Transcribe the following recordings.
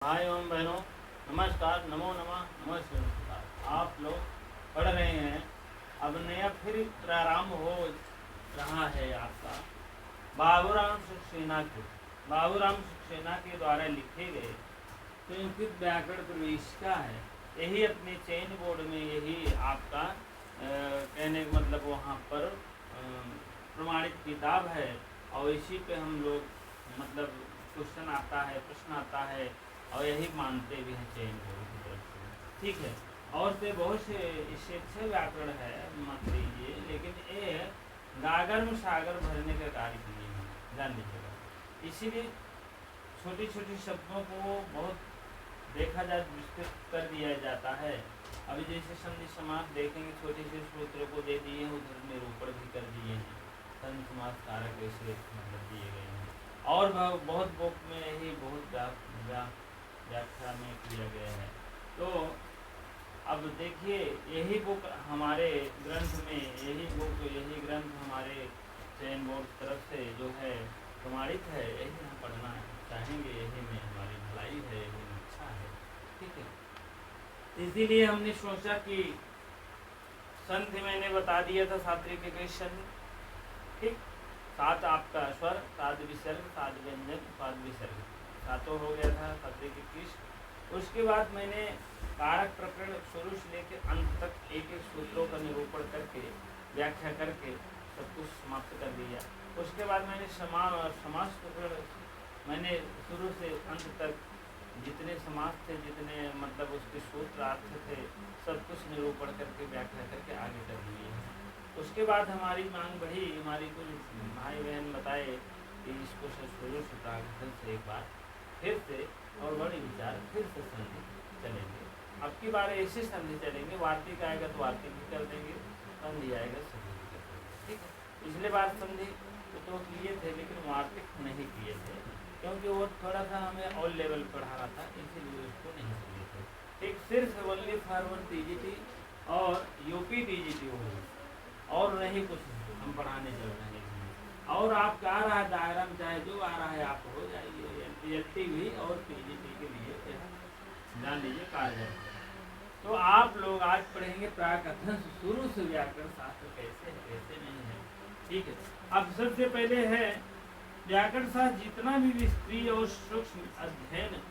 भाई एवं बहनों, नमस्कार, नमो नमः, नमस्कार। आप लोग पढ़ रहे हैं। अब नया फिर प्रारंभ हो रहा है आपका बाबूराम सक्सेना के द्वारा लिखे गए संस्कृत व्याकरण प्रवेशिका है। यही अपने चयन बोर्ड में यही आपका कहने का मतलब वहाँ पर प्रमाणित किताब है। और इसी पे हम लोग मतलब क्वेश्चन आता है, प्रश्न आता है और यही मानते भी हैं चयन बोर्ड की तरफ से। ठीक है। और से बहुत से इससे अच्छे व्याकरण है, मत लीजिए, लेकिन ये गागर में सागर भरने का कार्य किए हैं, जान लीजिएगा। इसीलिए छोटी छोटी शब्दों को बहुत देखा जाए विस्तृत कर दिया जाता है। अभी जैसे संधि समास देखेंगे, छोटे से सूत्रों को दे दिए हैं, उधर निरूपण भी कर दिए हैं, संधि समास कारक ऐसे मतलब दिए गए हैं। और बहुत बुक में यही बहुत व्याख्या में किया गया है। तो अब देखिए, यही बुक हमारे ग्रंथ में यही ग्रंथ हमारे चयन बोर्ड तरफ से जो है प्रमाणित है, यही हम पढ़ना चाहेंगे, यही में हमारी भलाई है, यही में अच्छा है। ठीक है। इसीलिए हमने सोचा कि संधि मैंने बता दिया था, सात्विक क्वेश्चन। ठीक, 7 आपका स्वर, 7 विसर्ग, 7 व्यंजन, 7 विसर्ग, 7 हो गया था सात्विक क्वेश्चन। उसके बाद मैंने कारक प्रकरण शुरू से लेकर अंत तक एक एक सूत्रों का निरूपण करके, व्याख्या करके सब कुछ समाप्त कर दिया। उसके बाद मैंने समास प्रकरण मैंने शुरू से अंत तक जितने समास थे, जितने मतलब उसके सूत्र अर्थ थे, सब कुछ निरूपण करके व्याख्या करके आगे कर दिए हैं। उसके बाद हमारी मांग बढ़ी, हमारी कुछ भाई बहन बताए कि इसको शुरू से एक बार फिर से और बड़ी विचार फिर से संधि चलेंगे। अब की बार ऐसे संधि चलेंगे, वार्तिक आएगा तो वार्तिक भी कर देंगे, संधि आएगा संधि भी कर देंगे। ठीक है। पिछले बार संधि तो किए थे, लेकिन वार्तिक नहीं किए थे, क्योंकि वो थोड़ा सा हमें ऑल लेवल पढ़ा रहा था, इसीलिए उसको नहीं किए थे। एक सिर्फ ओनली फॉरवर्ड टीजीटी और यूपी टीजीटी हो, और नहीं कुछ हम पढ़ाने चल रहे हैं। और आपका आ रहा है दायरा में, चाहे जो आ रहा है आप हो जाइए, एलटी भी और पीजीटी के लिए जान लीजिए कारगर। तो आप लोग आज पढ़ेंगे प्राकथन से शुरू से व्याकरण शास्त्र कैसे है, कैसे नहीं है। ठीक है। अब सबसे पहले है व्याकरण शास्त्र जितना भी विस्तृत और सूक्ष्म अध्ययन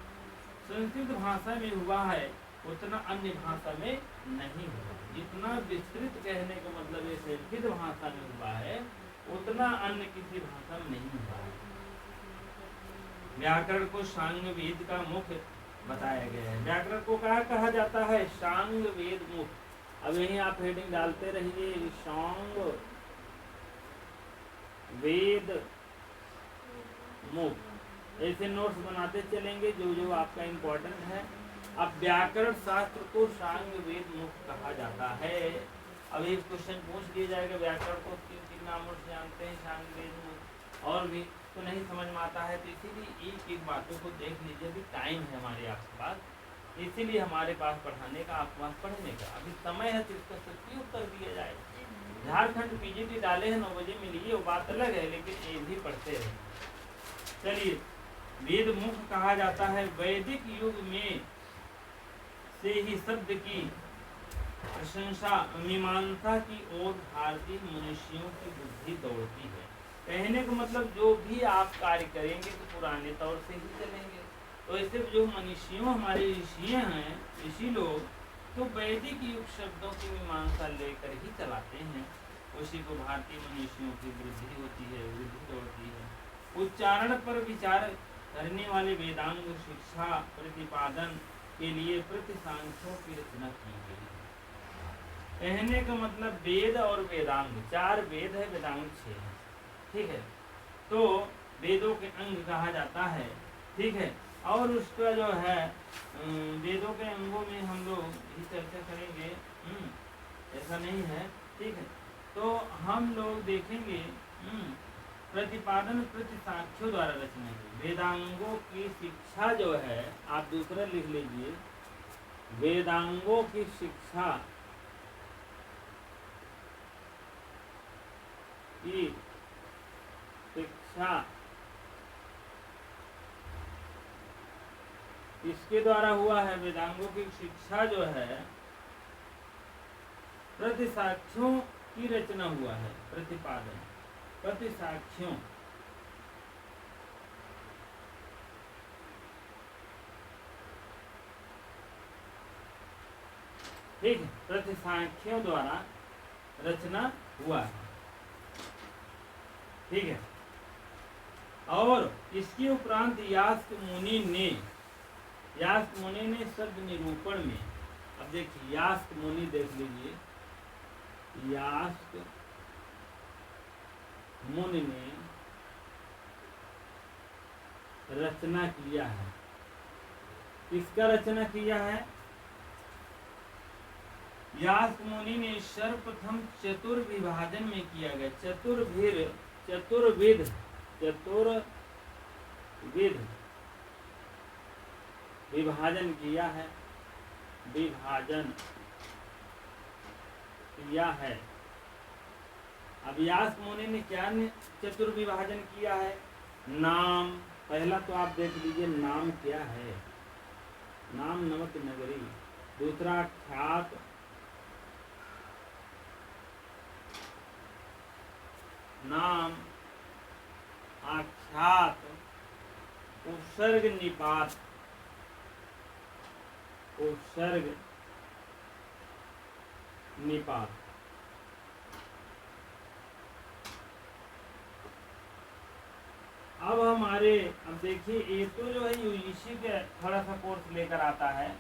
संस्कृत भाषा में हुआ है, उतना अन्य भाषा में नहीं हुआ। जितना विस्तृत कहने का मतलब ये संस्कृत भाषा में हुआ है, उतना अन्य किसी भाषा में नहीं हुआ है। व्याकरण को सांग वेद का मुख्य बताया गया है। व्याकरण को कहा जाता है? सांग वेद मुख्य। अब यहीं आप हेडिंग डालते रहिए, सांग वेद मुख्य, ऐसे नोट्स बनाते चलेंगे जो जो आपका इम्पोर्टेंट है। अब व्याकरण शास्त्र को सांग वेद मुख्य कहा जाता है। अब एक क्वेश्चन पूछ लिया जाएगा, व्याकरण को किन किन नामों से जानते हैं, सांग वेद मुख्य, और भी तो नहीं समझ में आता है। तो इसीलिए एक एक बातों को देख लीजिए, अभी टाइम है हमारे आपके पास, इसीलिए हमारे पास पढ़ाने का, आपके पास पढ़ने का अभी समय है, तो इसका सही उत्तर दिया जाए। झारखंड पीजीटी डाले हैं 9 बजे मिलिए, वो बात अलग है, लेकिन ये भी पढ़ते हैं। चलिए, वेद मुख्य कहा जाता है। वैदिक युग में से ही शब्द की प्रशंसा मीमांसा की ओर भारतीय मनुष्यों की बुद्धि दौड़ती है। कहने का मतलब जो भी आप कार्य करेंगे तो पुराने तौर से ही चलेंगे। तो ऐसे जो मनुष्यों हमारे ऋषि हैं, ऋषि लोग, तो वैदिक युग शब्दों की मीमांसा लेकर ही चलाते हैं। उसी को भारतीय मनुष्यों की वृद्धि होती है, वृद्धि दौड़ती है। उच्चारण पर विचार करने वाले वेदांग शिक्षा प्रतिपादन के लिए प्रतिसांख्यों की रचना की गई है। कहने का मतलब वेद और वेदांग, 4 वेद है, वेदांग 6 है। ठीक है। तो वेदों के अंग कहा जाता है। ठीक है। और उसका जो है वेदों के अंगों में हम लोग भी चर्चा करेंगे, ऐसा नहीं है। ठीक है। तो हम लोग देखेंगे प्रतिपादन प्रतिसांख्यों द्वारा रचना की। वेदांगों की शिक्षा जो है, आप दूसरा लिख लीजिए, वेदांगों की शिक्षा इसके द्वारा हुआ है वेदांगों की शिक्षा जो है प्रतिसाक्ष्यों की रचना हुआ है। प्रतिपादन प्रतिसाक्ष्यों ठीक है, प्रतिसाक्ष्यों द्वारा रचना हुआ है। ठीक है, और इसके उपरांत यास्क मुनि ने शब्द निरूपण में, अब देखिए यास्क मुनि देख लीजिए, यास्क मुनि ने रचना किया है। किसका रचना किया है? यास्क मुनि ने सर्वप्रथम चतुर्विभाजन में किया गया। चतुर्विध विभाजन किया है। विभाजन किया है। अब यास्क मुनि ने क्या चतुर्विभाजन किया है? नाम, पहला तो आप देख लीजिए नाम क्या है। नाम नमक नगरी। दूसरा ख्यात, नाम, आख्यात, उपसर्ग निपात, उपसर्ग निपात। अब देखिए ये तो जो है यूजीसी के थोड़ा सा कोर्स लेकर आता है,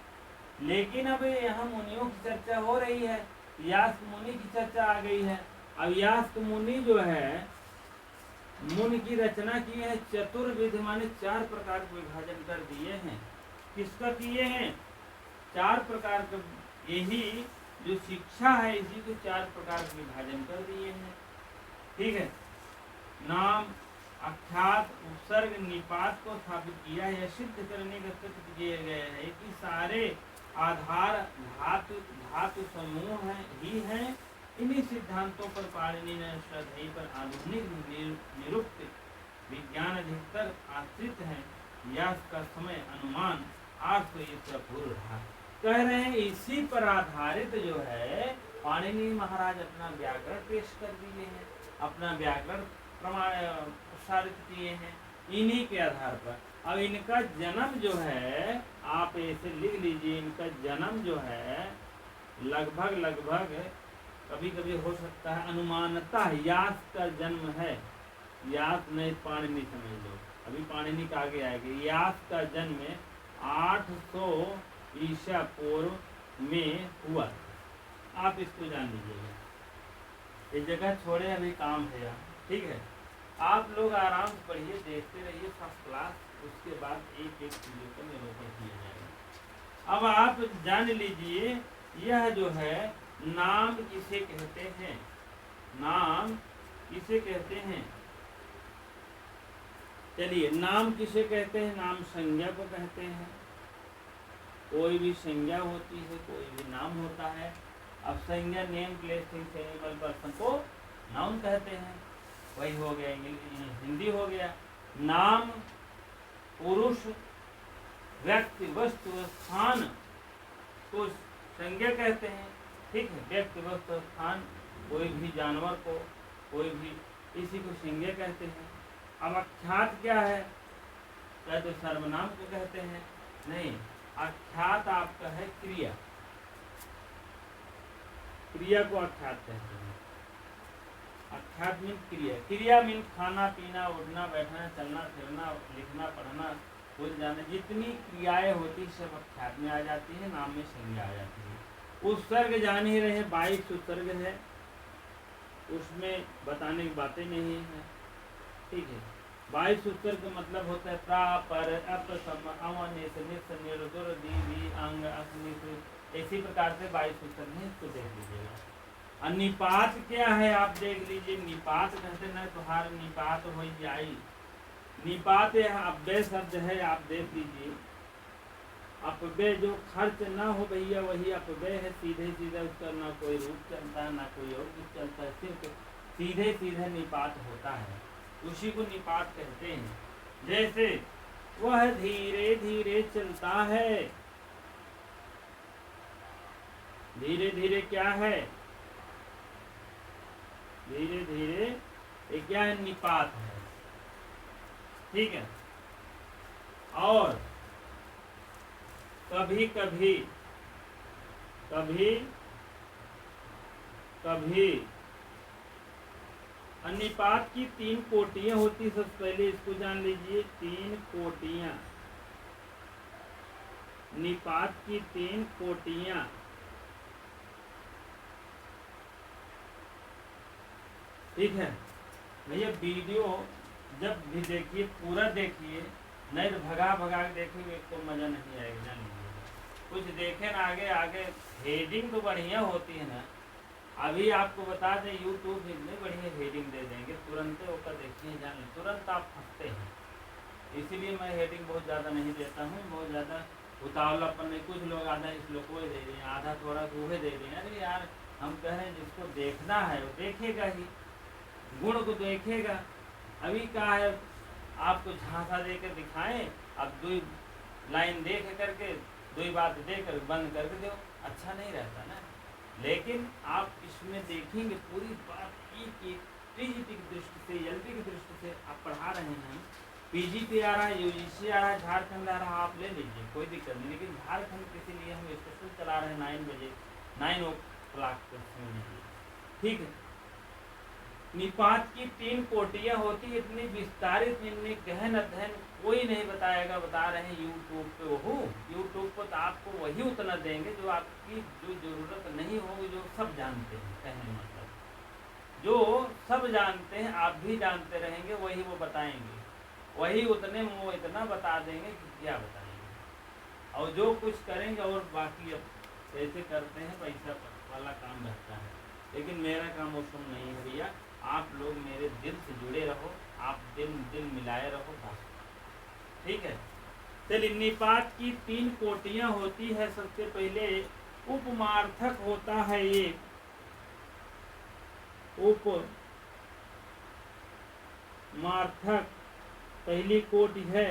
लेकिन अब यहाँ मुनियों की चर्चा हो रही है, यास्क मुनि की चर्चा आ गई है। अब यास्क मुनि जो है मुनि की रचना की है। चतुर्विध माने 4 प्रकार के विभाजन कर दिए हैं। किसका किए हैं? 4 प्रकार के, यही जो शिक्षा है इसी को 4 प्रकार के विभाजन कर दिए हैं। ठीक है, नाम, अख्यात, उपसर्ग, निपात को स्थापित किया है। यह सिद्ध करने का तथ्य किए गए हैं कि सारे आधार धातु समूह ही हैं। इन्हीं सिद्धांतों पर पाणिनि ने श्रद्धेय पर आधुनिक निरुक्त विज्ञान अधिकतर आश्रित है। यास्क का समय अनुमान 800 ईसा पूर्व रहा। कह रहे हैं इसी पर आधारित जो है पाणिनि महाराज अपना व्याकरण पेश कर दिए हैं, अपना व्याकरण प्रसारित किए हैं इन्हीं के आधार पर। अब इनका जन्म जो है, आप ऐसे लिख लीजिए, इनका जन्म जो है लगभग कभी कभी हो सकता है अनुमानता यास्क का जन्म है। यास्क नहीं, पाणिनि समझ लो, अभी पाणिनि का आगे आएगा। यास्क का जन्म 800 ईसा पूर्व में हुआ। आप इसको जान लीजिएगा, इस जगह छोड़े, अभी काम है यहाँ। ठीक है, आप लोग आराम से पढ़िए, देखते रहिए फर्स्ट क्लास, उसके बाद एक एक चीजों का निरूपण किया जाएगा। अब आप जान लीजिए यह जो है नाम किसे कहते हैं? नाम किसे कहते हैं? चलिए, नाम किसे कहते हैं? नाम संज्ञा को कहते हैं। कोई भी संज्ञा होती है, कोई भी नाम होता है। अब संज्ञा name, place, things, animal, person को नाउन कहते हैं। वही हो गया, हिंदी हो गया। नाम पुरुष, व्यक्ति, वस्तु, स्थान को संज्ञा कहते हैं। ठीक है, व्यक्ति, वस्तु, स्थान, कोई भी जानवर को, कोई भी, इसी को संज्ञा कहते हैं। अब अख्यात क्या है? क्या तो सर्वनाम को कहते हैं? नहीं, अख्यात आपका है क्रिया। क्रिया को अख्यात कहते हैं। अख्यात मीन क्रिया। क्रिया मीन खाना, पीना, उठना, बैठना, चलना, फिरना, लिखना, पढ़ना, भूल जाना, जितनी क्रियाएं होती सब अख्यात में आ जाती है, नाम में संज्ञा आ जाती है। उपसर्ग जान ही रहे, 22 उपसर्ग है, उसमें बताने की बातें नहीं है। ठीक है, 22 उपसर्ग का मतलब होता है प्रा, पर, अप, सम, अव, निस, निस, निर, दुर, दी, भी, अंग, अस, इसी प्रकार से 22 उपसर्ग है, इसको देख लीजिएगा। निपात क्या है आप देख लीजिए। निपात कहते न तुहार निपात हो जाई। निपात अव्यय शब्द है, आप देख लीजिए। अपव्यय जो खर्च ना हो भैया वही अपव्यय है। सीधे सीधे उसका ना कोई रूप चलता है, ना कोई और कुछ चलता है, सिर्फ सीधे सीधे निपात होता है, उसी को निपात कहते हैं। जैसे वह धीरे धीरे चलता है। धीरे धीरे क्या है? धीरे धीरे ये क्या है? निपात है। ठीक है। और कभी कभी कभी कभी निपात की 3 कोटियां होती। सबसे पहले इसको जान लीजिए, 3 कोटियां, निपात की 3 कोटियां। ठीक है भैया, वीडियो जब भी देखिए पूरा देखिए, नहीं तो भगा भगा के देखिए तो मजा नहीं आएगा। जान लीजिए कुछ देखें ना, आगे आगे हेडिंग तो बढ़िया होती है ना। अभी आपको बता दें यूट्यूब इतने बढ़िया हेडिंग दे देंगे, तुरंत होकर देखिए, जान तुरंत आप फंसते हैं। इसीलिए मैं हेडिंग बहुत ज़्यादा नहीं देता हूँ, बहुत ज़्यादा उतावलापन नहीं। कुछ लोग आधा श्लोक को दे दें, आधा थोड़ा वह दे दें। अरे यार, हम कह रहे हैं जिसको देखना है वो देखेगा ही, गुण को देखेगा। अभी क्या है, आपको झांसा देकर दिखाएं, आप 2 लाइन देख करके 2 बात देकर बंद करके दो, अच्छा नहीं रहता ना। लेकिन आप इसमें देखेंगे पूरी बात एक टीजीपी की दृष्टि से, एलपी की दृष्टि से आप पढ़ा रहे हैं। पीजीपी आ रहा है, यूजीसी आ रहा है, झारखंड आ रहा है, आप ले लीजिए, कोई दिक्कत नहीं। लेकिन झारखंड के लिए हम स्पेशल चला रहे हैं 9 बजे, 9 o'clock तक सुन लीजिए। ठीक है। निपात की 3 कोटियां होती। इतनी विस्तारित, इतनी गहन अध्ययन कोई नहीं बताएगा। बता रहे हैं यूट्यूब पे, वो यूट्यूब पर तो आपको वही उतना देंगे जो आपकी जो जरूरत नहीं होगी, जो सब जानते हैं। कहने मतलब जो सब जानते हैं, आप भी जानते रहेंगे, वही वो बताएंगे। वही उतने में वो इतना बता देंगे कि क्या बताएंगे। और जो कुछ करेंगे और बाकी अब ऐसे करते हैं, पैसा वाला काम रहता है। लेकिन मेरा काम वो सब नहीं है भैया। आप लोग मेरे दिल से जुड़े रहो, आप दिल मिलाए रहो बस। ठीक है। चलिए, निपात की 3 कोटियां होती है। सबसे पहले उपमार्थक होता है। ये उपमार्थक पहली कोटि है।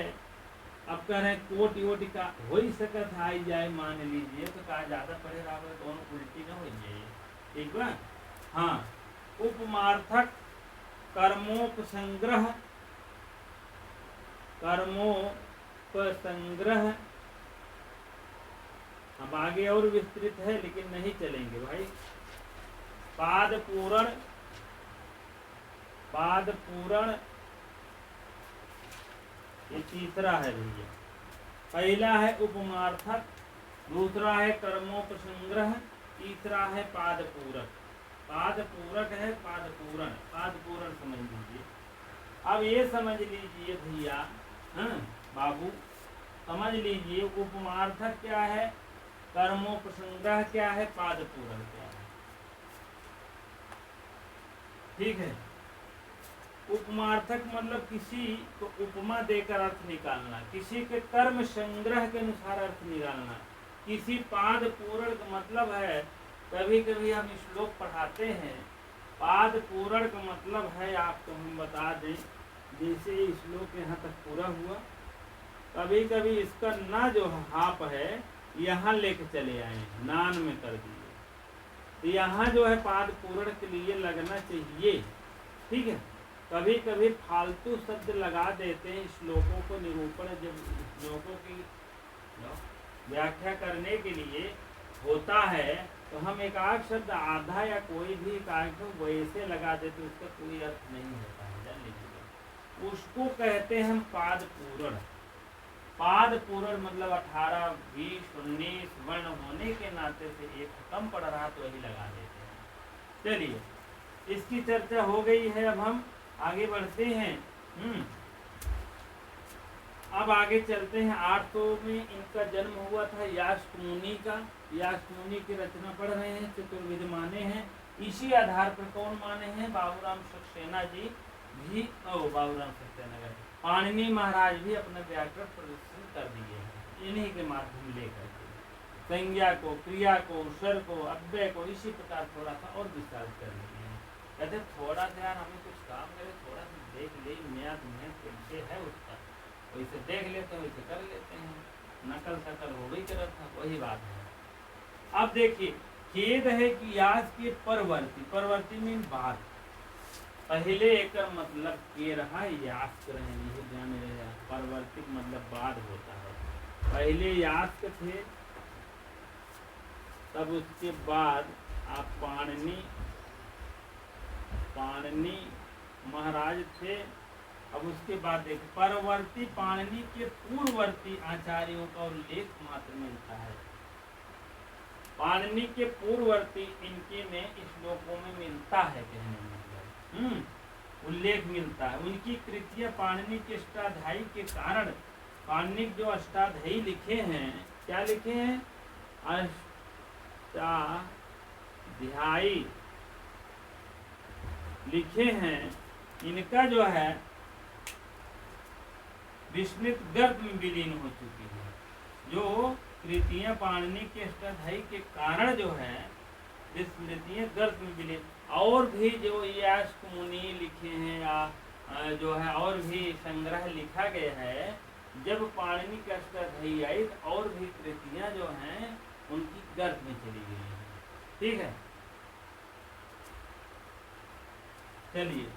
अब कह रहे हैं कोटि वोटि का हो ही सकत आई जाए, मान लीजिए तो कहा ज्यादा पढ़े रहा दोनों उल्टी न हो जाए। ठीक बा। हाँ, उपमार्थक कर्मोपसंग्रह, कर्मोपसंग्रह। अब आगे और विस्तृत है लेकिन नहीं चलेंगे भाई। पाद पूरण, पाद पूरण ये तीसरा है भैया। पहला है उपमार्थक, दूसरा है कर्मोपसंग्रह, तीसरा है पाद पूरक। पाद पूरक है पाद पूरण, पाद पूरण समझ लीजिए। अब ये समझ लीजिए भैया, हाँ बाबू समझ लीजिए, उपमार्थक क्या है, कर्मोपसंग्रह क्या है, पाद पूरण क्या है। ठीक है। उपमार्थक मतलब किसी को उपमा देकर अर्थ निकालना, किसी के कर्म संग्रह के अनुसार अर्थ निकालना। किसी पाद पूरण का मतलब है, कभी कभी हम श्लोक पढ़ाते हैं, पाद पूरण का मतलब है, आपको हम बता दें, जैसे श्लोक यहाँ तक पूरा हुआ, कभी कभी इसका ना जो हाप है यहाँ लेके चले आए, नान में कर दिए, तो यहाँ जो है पाद पूरण के लिए लगना चाहिए। ठीक है। कभी कभी फालतू शब्द लगा देते हैं श्लोकों को निरूपण, जब श्लोकों की व्याख्या करने के लिए होता है तो हम एक आध शब्द आधा या कोई भी एक वैसे लगा देते, उसका कोई अर्थ नहीं होता है, जान लीजिए। उसको कहते हैं हम पाद पूरण। पाद पूरण मतलब 18, 20, 19 वर्ण होने के नाते से एक कम पड़ रहा तो वही लगा देते हैं। चलिए, इसकी चर्चा हो गई है। अब हम आगे बढ़ते हैं। अब आगे चलते हैं। 800 में इनका जन्म हुआ था, यास्क मुनि का। यास्क मुनि की रचना पढ़ रहे हैं, चतुर्विद माने हैं। इसी आधार पर कौन माने हैं, बाबूराम सक्सेना जी भी, बाबूराम सक्सेना, पाणिनि महाराज भी अपना व्याकरण प्रदर्शन कर दिए हैं इन्हीं के माध्यम लेकर के। संज्ञा को, क्रिया को, स्वर को, अव्यय को इसी प्रकार थोड़ा सा और विस्तार कर दिए हैं। कहते थोड़ा सा यार हमें कुछ काम करे, थोड़ा सा देख ले, म्याद में कैसे है उसका, वैसे देख लेते हैं, वैसे कर लेते हैं, नकल शकल हो गई करत था, वही बात है। अब देखिए, खेद है कि यास के परवर्ती, परवर्ती मीन बाद, पहले एक मतलब के रहा यास कर रहे हैं, ध्यान में रहे, परवर्तिक मतलब बाद होता है। पहले यास्क थे, तब उसके बाद आप पाणिनि महाराज थे। अब उसके बाद देख, परवर्ती पाणिनि के पूर्ववर्ती आचार्यों का उल्लेख मात्र मिलता है। पाणिनि के पूर्ववर्ती इनके में श्लोकों में मिलता है, कहने मतलब उल्लेख मिलता है। उनकी कृतियां पाणिनि के अष्टाध्यायी के कारण, पाणिनि जो अष्टाध्यायी लिखे हैं, क्या लिखे हैं? अष्टाध्यायी लिखे हैं, इनका जो है विस्मृत गर्भ में विलीन हो चुकी है। जो कृतियां पाणिनि के अष्टाध्यायी के कारण जो है विस्मृतियां गर्भ में विलीन, और भी जो यास्क मुनि लिखे हैं या जो है और भी संग्रह लिखा गया है, जब पाणिनि के अष्टाध्यायी आई और भी कृतियां जो हैं उनकी गर्भ में चली गई हैं। ठीक है, चलिए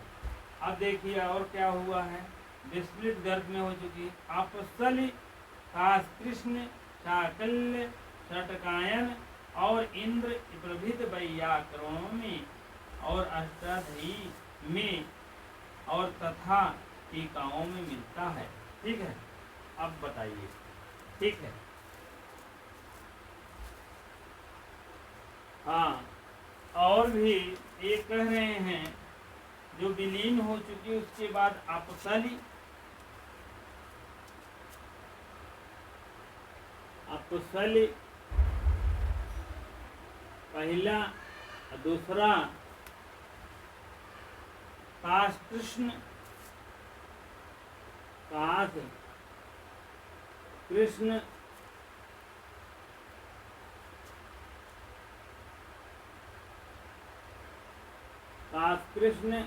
अब देखिए और क्या हुआ है। विस्मृत गर्भ में हो चुकी है। अपसली, कृष्ण, शाकल्य, षटकायन और इंद्र प्रभृत वैयाकरणों में और अष्टाध्यायी में और तथा टीकाओं में मिलता है। ठीक है, अब बताइए। ठीक है, हाँ, और भी ये कह रहे हैं जो विलीन हो चुकी, उसके बाद अपसली, पहला, दूसरा कृष्ण, कृष्ण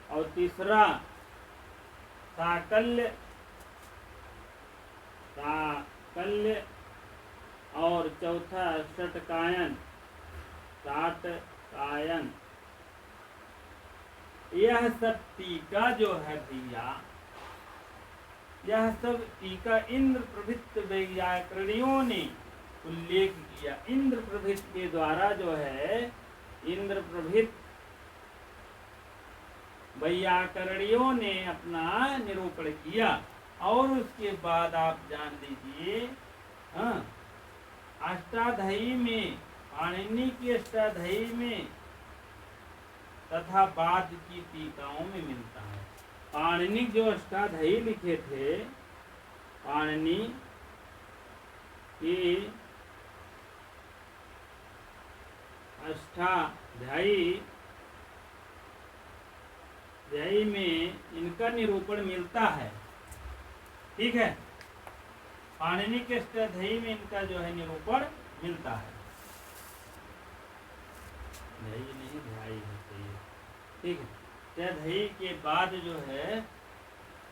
और तीसरा साकल्य, और चौथा षटकायन। यह सब टीका जो है भैया, यह सब टीका इंद्र प्रभृत वैयाकरणियों ने उल्लेख किया। इंद्र प्रभृत के द्वारा जो है, इंद्र प्रभृत वैयाकरणियों ने अपना निरूपण किया। और उसके बाद आप जान लीजिए, अष्टाध्यायी में, पाणिनि की अष्टाध्यायी में तथा बाद की टीकाओं में मिलता है। पाणिनि जो अष्टाध्यायी लिखे थे, पाणिनि की अष्टाध्यायी में इनका निरूपण मिलता है। ठीक है, पाणिनि के अष्टाध्यायी में इनका जो है निरूपण मिलता है। ठीक है, अष्टाध्यायी के बाद जो है,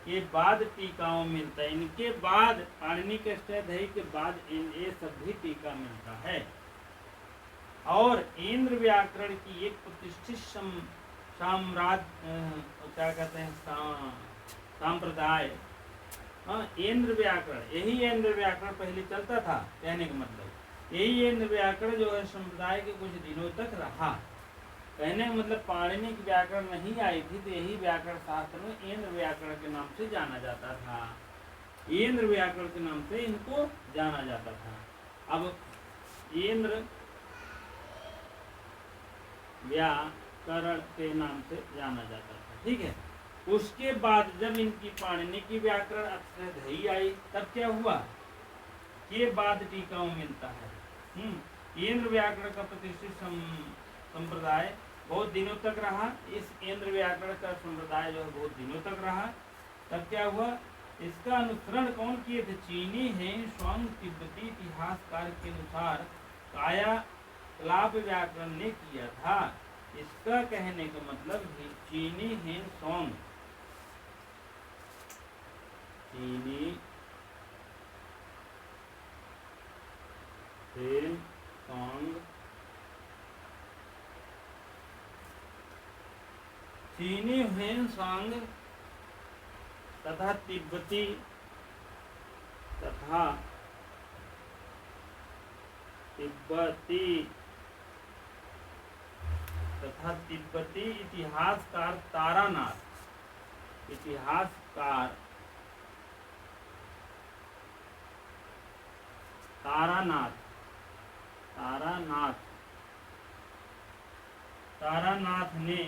के बाद टीकाओं मिलता है। इनके बाद, पाणिनि के अष्टाध्यायी के बाद ये सब भी टीका मिलता है। और इंद्र व्याकरण की एक प्रतिष्ठित क्या कहते हैं, संप्रदाय, इंद्र व्याकरण, यही इंद्र व्याकरण पहले चलता था। कहने का मतलब यही इंद्र व्याकरण जो है संप्रदाय के कुछ दिनों तक रहा। कहने का मतलब पाणिनि की व्याकरण नहीं आई थी, तो यही व्याकरण शास्त्र में इंद्र व्याकरण के नाम से जाना जाता था। इंद्र व्याकरण के नाम से इनको जाना जाता था। अब इंद्र व्याकरण के नाम से जाना जाता था। ठीक है, उसके बाद जब इनकी पाणिनि की व्याकरण अष्टाध्यायी आई, तब क्या हुआ, के बाद टीकाओं मिलता है। इंद्र व्याकरण का प्रतिष्ठित संप्रदाय बहुत दिनों तक रहा। इस इंद्र व्याकरण का संप्रदाय जो है बहुत दिनों तक रहा। तब क्या हुआ, इसका अनुसरण कौन किए थे? चीनी है स्वांग तिब्बती इतिहासकार के अनुसार कायाकलाप व्याकरण ने किया था। इसका कहने का मतलब चीनी है स्वांग चीनी हेन सांग, चीनी हेन सांग तथा तिब्बती इतिहासकार तारानाथ ने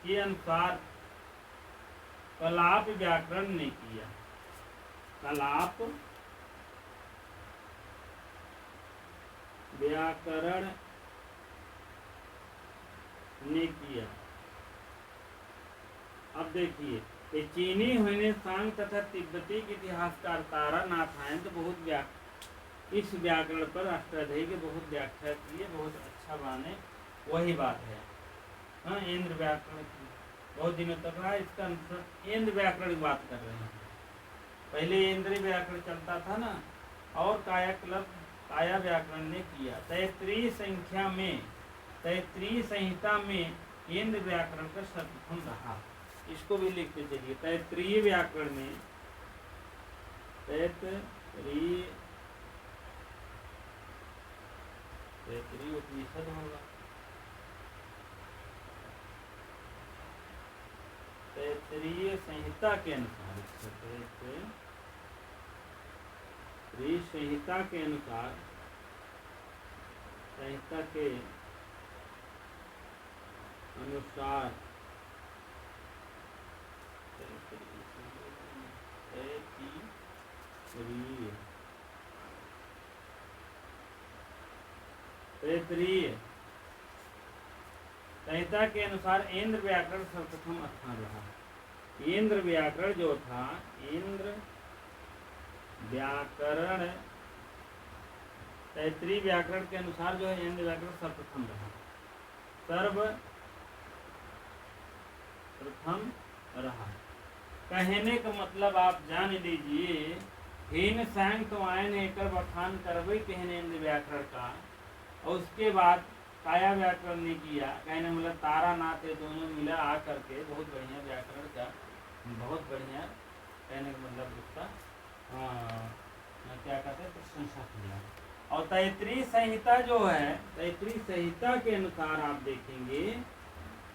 के अनुसार कलाप व्याकरण ने किया। कलाप व्याकरण ने किया। अब देखिए, ये चीनी होने सांग तथा तिब्बती के इतिहासकार तारानाथ हैं, तो बहुत इस व्याकरण पर अष्टाध्यायी के बहुत व्याख्या की है, बहुत अच्छा माने वही बात है। हाँ, इंद्र व्याकरण की बहुत दिनों तक रहा, इसका इंद्र व्याकरण की बात कर रहे हैं। पहले इंद्र व्याकरण चलता था ना, और काया व्याकरण ने किया। तैत्तिरीय संहिता में इंद्र व्याकरण का सर्वप्रथम रहा। इसको भी लिखते चलिए, तैत्तिरीय व्याकरण में, तैत्तिरीय उपनिषद होगा, तैत्तिरीय संहिता के अनुसार, तैत्तिरीय संहिता के अनुसार, तैत्तिरीय संहिता के अनुसार इंद्र व्याकरण सर्वप्रथम स्थान रहा। इंद्र व्याकरण जो था, इंद्र व्याकरण तैत्तिरीय व्याकरण के अनुसार जो है इंद्र व्याकरण सर्वप्रथम रहा, सर्वप्रथम रहा। कहने का मतलब आप जान लीजिए, हेन सांग तो आयन एकर बखान करबे कहने इंद्र व्याकरण का, और उसके बाद काया व्याकरण ने किया। कहने मतलब तारानाथ ये दोनों मिला आ करके बहुत बढ़िया व्याकरण का, बहुत बढ़िया, कहने का मतलब उसका क्या कहते हैं, प्रशंसा किया। और तैत्तिरीय संहिता जो है, तैत्तिरीय संहिता के अनुसार आप देखेंगे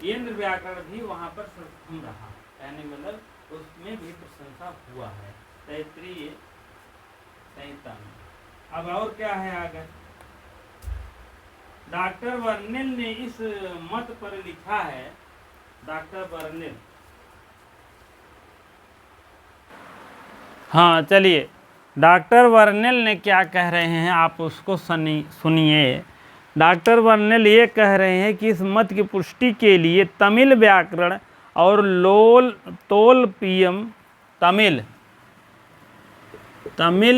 इंद्र व्याकरण भी वहाँ पर सर्वप्रथम रहा। कहने का मतलब उसमें भी प्रशंसा हुआ है तैत्तिरीय संहिता में। अब और क्या है आगे, डॉक्टर वर्निल ने इस मत पर लिखा है, डॉक्टर वर्निल, हाँ चलिए, डॉक्टर वर्निल ने क्या कह रहे हैं आप उसको सुनिए। डॉक्टर वर्निल ये कह रहे हैं कि इस मत की पुष्टि के लिए तमिल व्याकरण और तोलपियम, तमिल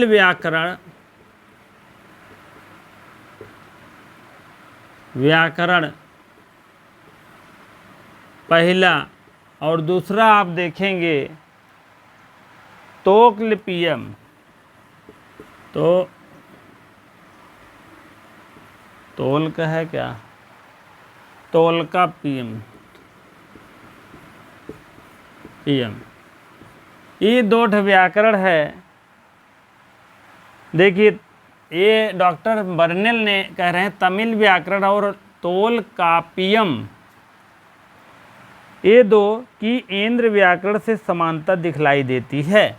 व्याकरण पहला, और दूसरा आप देखेंगे तोलपियम, तो तोल का है क्या, तोलका पियम, ये दो व्याकरण है। देखिए, ये डॉक्टर वर्निल ने कह रहे हैं तमिल व्याकरण और तोलकापियम, ये दो की इंद्र व्याकरण से समानता दिखलाई देती है।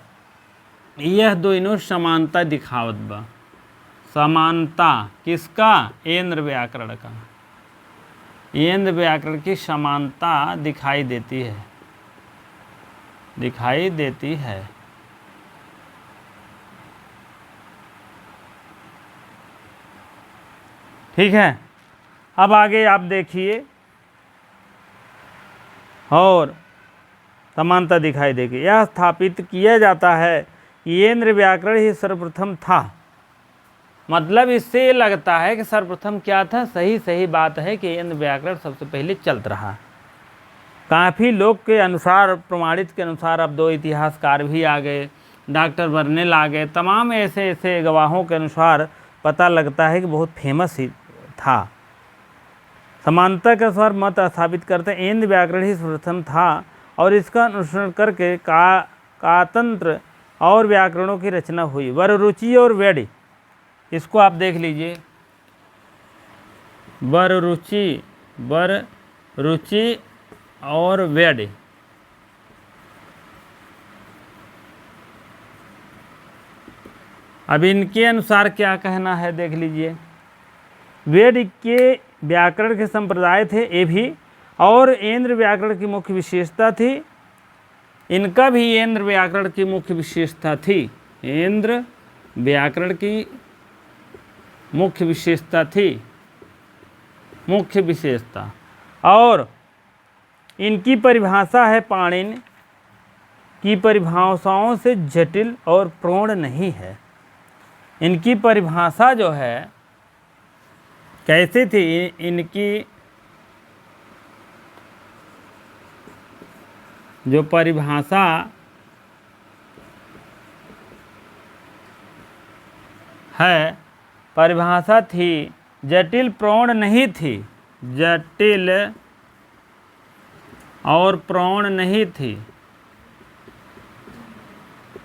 यह दोनों समानता दिखावत बा, समानता किसका, इंद्र व्याकरण का, इंद्र व्याकरण की समानता दिखाई देती है, दिखाई देती है। ठीक है, अब आगे आप देखिए, और समानता दिखाई देगी। यह स्थापित किया जाता है कि इंद्र व्याकरण ही सर्वप्रथम था। मतलब इससे ये लगता है कि सर्वप्रथम क्या था, सही बात है कि इंद्र व्याकरण सबसे पहले चलता रहा। काफ़ी लोग के अनुसार, प्रमाणित के अनुसार अब 2 इतिहासकार भी आ गए, डॉक्टर बर्नेल आ गए, तमाम ऐसे ऐसे गवाहों के अनुसार पता लगता है कि बहुत फेमस ही था। समानता के अनुसार मत स्थापित करते इंद्र व्याकरण ही सर्वप्रथम था और इसका अनुसरण करके कातंत्र और व्याकरणों की रचना हुई। वररुचि और वेडी, इसको आप देख लीजिए। वररुचि और वेडी, अब इनके अनुसार क्या कहना है देख लीजिए। वेद के व्याकरण के संप्रदाय थे ये भी, और इंद्र व्याकरण की मुख्य विशेषता थी। इनका भी इंद्र व्याकरण की मुख्य विशेषता थी। इंद्र व्याकरण की मुख्य विशेषता थी, मुख्य विशेषता। और इनकी परिभाषा है पाणिनि की परिभाषाओं से जटिल और प्रौढ़ नहीं है। इनकी परिभाषा जो है कैसी थी, इनकी जो परिभाषा है, परिभाषा थी जटिल प्रौढ़ नहीं थी, जटिल और प्रौढ़ नहीं थी,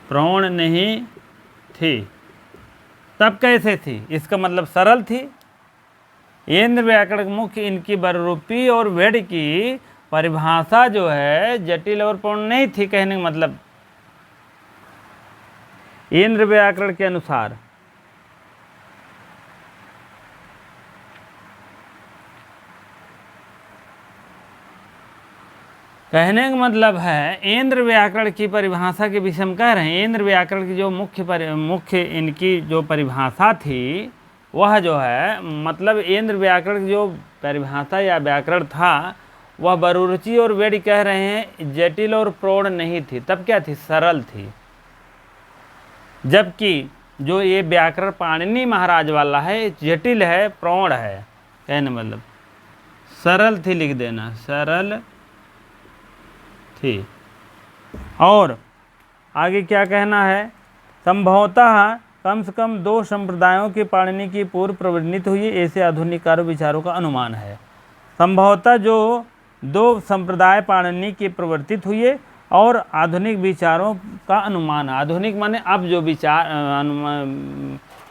प्रौढ़ नहीं थी। तब कैसे थी, इसका मतलब सरल थी। इंद्र व्याकरण मुख्य इनकी बररूपी और वेद की परिभाषा जो है जटिल और प्रौढ़ नहीं थी। कहने का मतलब इंद्र व्याकरण के अनुसार कहने का मतलब है इंद्र व्याकरण की परिभाषा के विषय में कह रहे हैं। इंद्र व्याकरण की जो मुख्य इनकी जो परिभाषा थी वह जो है, मतलब इंद्र व्याकरण की जो परिभाषा या व्याकरण था वह बररुचि और वेद कह रहे हैं जटिल और प्रौढ़ नहीं थी। तब क्या थी, सरल थी। जबकि जो ये व्याकरण पाणिनि महाराज वाला है जटिल है, प्रौढ़ है। कहने मतलब सरल थी, लिख देना, सरल थी। और आगे क्या कहना है, संभवतः कम से कम 2 संप्रदायों के पाणिनि की पूर्व प्रवर्तित हुई, ऐसे आधुनिकारों विचारों का अनुमान है। संभवतः जो 2 संप्रदाय पाणिनि के प्रवर्तित हुए और आधुनिक विचारों का अनुमान। आधुनिक माने अब जो विचार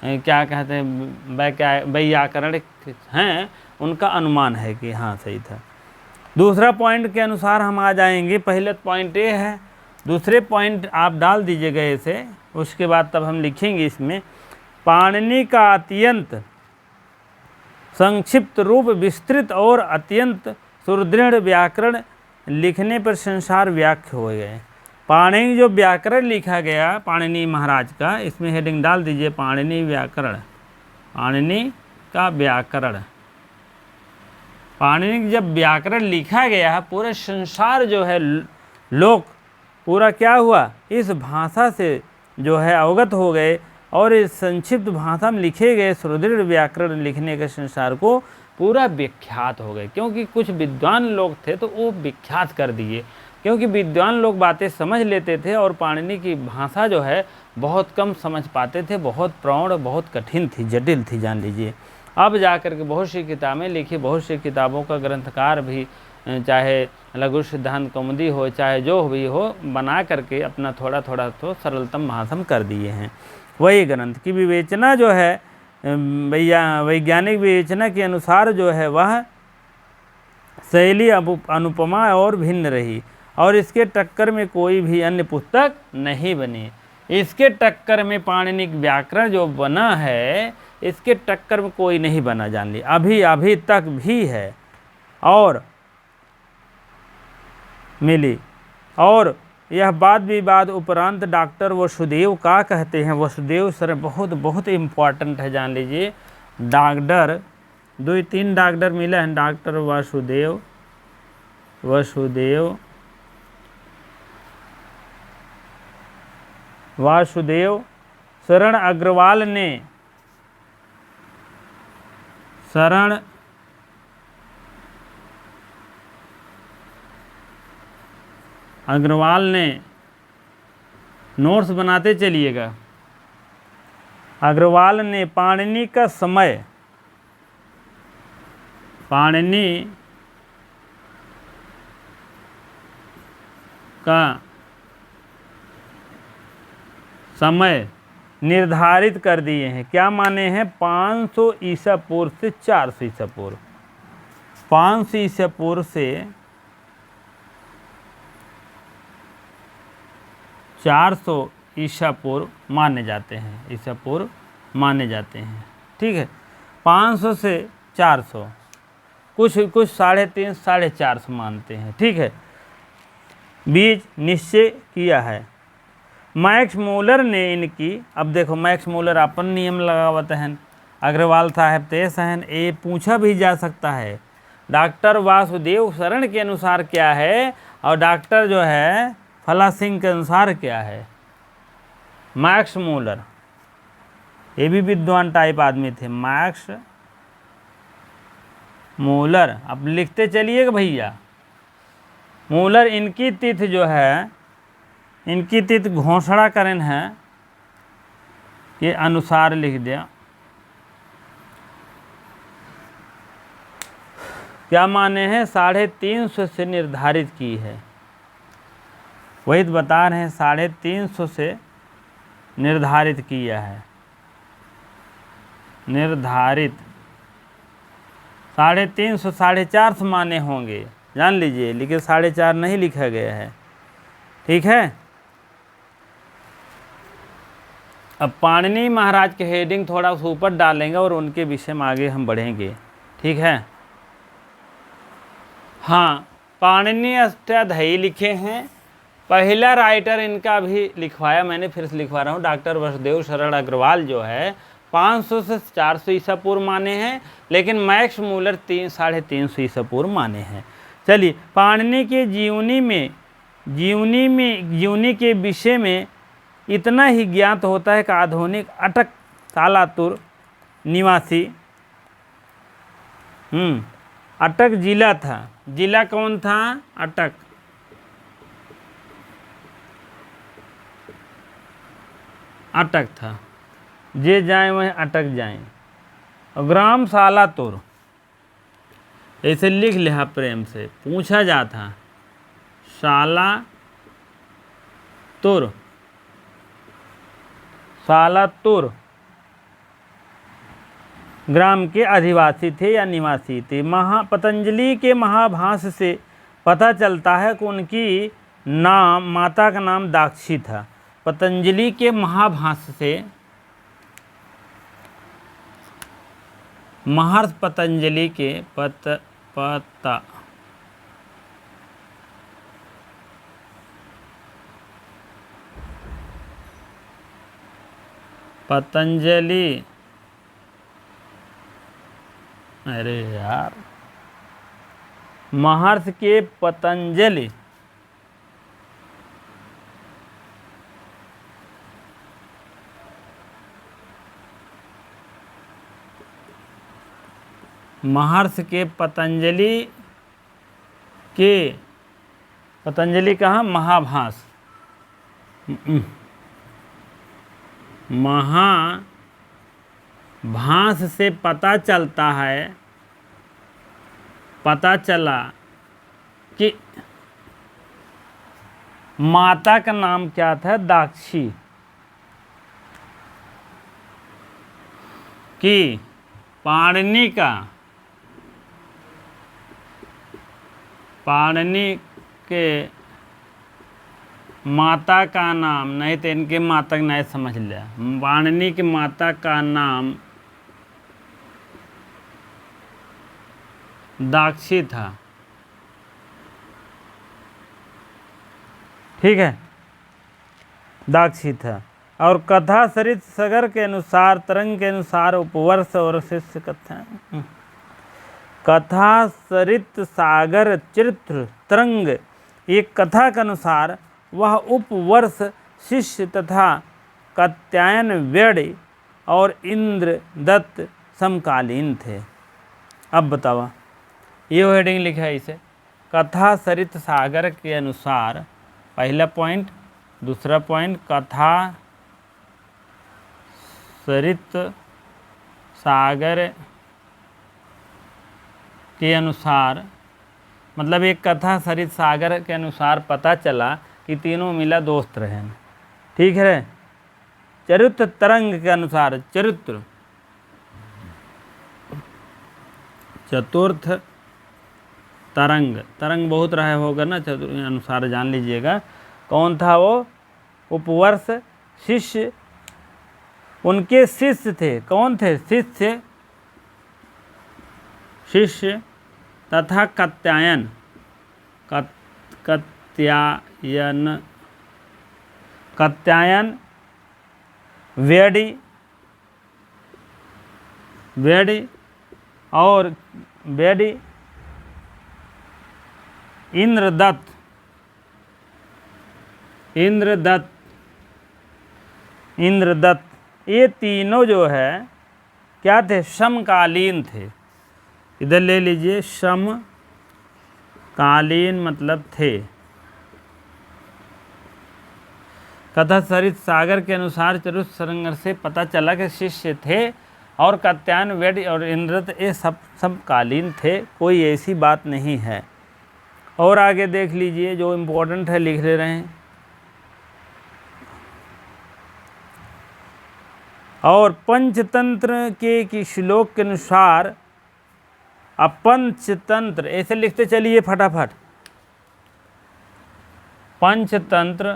क्या कहते हैं वैयाकरण हैं उनका अनुमान है कि हाँ सही था। दूसरा पॉइंट के अनुसार हम आ जाएंगे। पहले पॉइंट ये है, दूसरे पॉइंट आप डाल दीजिएगा ऐसे, उसके बाद तब हम लिखेंगे इसमें। पाणिनि का अत्यंत संक्षिप्त रूप विस्तृत और अत्यंत सुदृढ़ व्याकरण लिखने पर संसार व्याख्या हो गए। पाणिनि जो व्याकरण लिखा गया पाणिनि महाराज का, इसमें हेडिंग डाल दीजिए पाणिनि व्याकरण, पाणिनि का व्याकरण। पाणिनि जब व्याकरण लिखा गया पूरे संसार जो है लोग पूरा क्या हुआ, इस भाषा से जो है अवगत हो गए और इस संक्षिप्त भाषा में लिखे गए सुदृढ़ व्याकरण लिखने के संसार को पूरा विख्यात हो गए। क्योंकि कुछ विद्वान लोग थे तो वो विख्यात कर दिए, क्योंकि विद्वान लोग बातें समझ लेते थे और पाणिनि की भाषा जो है बहुत कम समझ पाते थे, बहुत प्रौढ़, बहुत कठिन थी, जटिल थी जान लीजिए। अब जाकर के बहुत सी किताबें लिखी, बहुत सी किताबों का ग्रंथकार भी, चाहे लघु सिद्धांत कौमुदी हो, चाहे जो भी हो, बना करके अपना थोड़ा थोड़ा तो सरलतम भाषा में कर दिए हैं। वही ग्रंथ की विवेचना जो है वैज्ञानिक विवेचना के अनुसार जो है वह शैली अनुपमा और भिन्न रही और इसके टक्कर में कोई भी अन्य पुस्तक नहीं बनी। इसके टक्कर में पाणिनि व्याकरण जो बना है, इसके टक्कर में कोई नहीं बना जान ली, अभी तक भी है और मिली। और यह वाद विवाद उपरांत डॉक्टर वसुदेव का कहते हैं, वसुदेव सर बहुत इम्पॉर्टेंट है जान लीजिए। डॉक्टर 2-3 डॉक्टर मिले हैं, डॉक्टर वासुदेव शरण अग्रवाल ने अग्रवाल ने नोट्स बनाते चलिएगा। अग्रवाल ने पाणिनि का समय, पाणिनि का समय निर्धारित कर दिए हैं। क्या माने हैं? 500 ईसा पूर्व से 400 ईसा पूर्व। 500 ईसा पूर्व से 400 ईसा पूर्व माने जाते हैं, ईसा पूर्व माने जाते हैं। ठीक है, 500 से 400, कुछ 350 450 मानते हैं। ठीक है, बीज निश्चय किया है। मैक्स मूलर ने इनकी, अब देखो मैक्स मूलर अपन नियम लगावत हैं, अग्रवाल साहब तेज हैं, ये पूछा भी जा सकता है डॉक्टर वासुदेव शरण के अनुसार क्या है और डॉक्टर जो है फला सिंह के अनुसार क्या है। मैक्स मूलर ये भी विद्वान टाइप आदमी थे, मैक्स मूलर। अब लिखते चलिएगा भैया। मूलर इनकी तिथि जो है, इनकी तिथि घोषणा करें है के अनुसार लिख दिया। क्या माने हैं? 350 से निर्धारित की है। वही तो बता रहे हैं, 350 से निर्धारित किया है। निर्धारित 350 450 माने होंगे, जान लीजिए, लेकिन 450 नहीं लिखा गया है। ठीक है, अब पाणिनि महाराज के हेडिंग थोड़ा ऊपर डालेंगे और उनके विषय में आगे हम बढ़ेंगे। ठीक है, हाँ, पाणिनि अष्टाध्यायी लिखे हैं। पहला राइटर इनका भी लिखवाया मैंने, फिर से लिखवा रहा हूँ। डॉक्टर वासुदेव शरण अग्रवाल जो है 500 से 400 ईसा पूर्व माने हैं, लेकिन मैक्स मूलर 350 ईसा पूर्व माने हैं। चलिए, पाणिनि के जीवनी के विषय में इतना ही ज्ञात होता है कि आधुनिक अटक सालातुर निवासी, अटक जिला था। जिला कौन था? अटक। अटक था, जे जाए वहीं अटक जाए। और ग्राम सालातुर ऐसे लिख लिया प्रेम से, पूछा जाता सालातुर, सालातुर ग्राम के अधिवासी थे या निवासी थे। पतंजलि के महाभाष्य से पता चलता है कि उनकी माता का नाम दाक्षी था। पतंजलि के महाभाष्य से, महर्षि पतंजलि के पतंजलि, अरे यार, महर्षि के पतंजलि पतंजलि कहाँ? महाभाष्य, महाभाष्य से पता चला कि माता का नाम क्या था? दाक्षी। कि पाणिनि के माता का नाम, नहीं तो इनके माता का नहीं समझ लिया। पाणिनि की माता का नाम दाक्षी था। ठीक है, दाक्षी था। और कथा सरित सागर के अनुसार, तरंग के अनुसार उपवर्ष और शिष्य कथा, कथा सरित सागर चरित्र तरंग, एक कथा के अनुसार वह उपवर्ष शिष्य तथा कात्यायन व्यय और इंद्रदत्त समकालीन थे। अब बतावा, ये हेडिंग लिखा है इसे, कथा सरित सागर के अनुसार पहला पॉइंट। दूसरा पॉइंट, कथा सरित सागर के अनुसार, मतलब एक कथा सरित सागर के अनुसार पता चला कि तीनों मिला दोस्त रहे। ठीक है। चरित्र तरंग के अनुसार, चरित्र चतुर्थ तरंग, तरंग बहुत रहा होगा ना, चतुर्थ अनुसार जान लीजिएगा कौन था वो। उपवर्ष शिष्य, उनके शिष्य थे। कौन थे? शिष्य, शिष्य तथा कात्यायन, कात्यायन, कात्यायन, वेडी, वेडी और वेडी, इंद्रदत्त, इंद्रदत्त, इंद्रदत्त, ये तीनों जो है क्या थे? समकालीन थे। इधर ले लीजिए, समकालीन मतलब थे। कथा सरित सागर के अनुसार चतुर्थ तरंग से पता चला कि शिष्य थे और कात्यायन, वेद और इंद्रदत्त ये सब समकालीन थे, कोई ऐसी बात नहीं है। और आगे देख लीजिए, जो इम्पोर्टेंट है लिख ले रहे हैं। और पंचतंत्र के श्लोक के अनुसार, अब पंचतंत्र ऐसे लिखते चलिए फटाफट। पंचतंत्र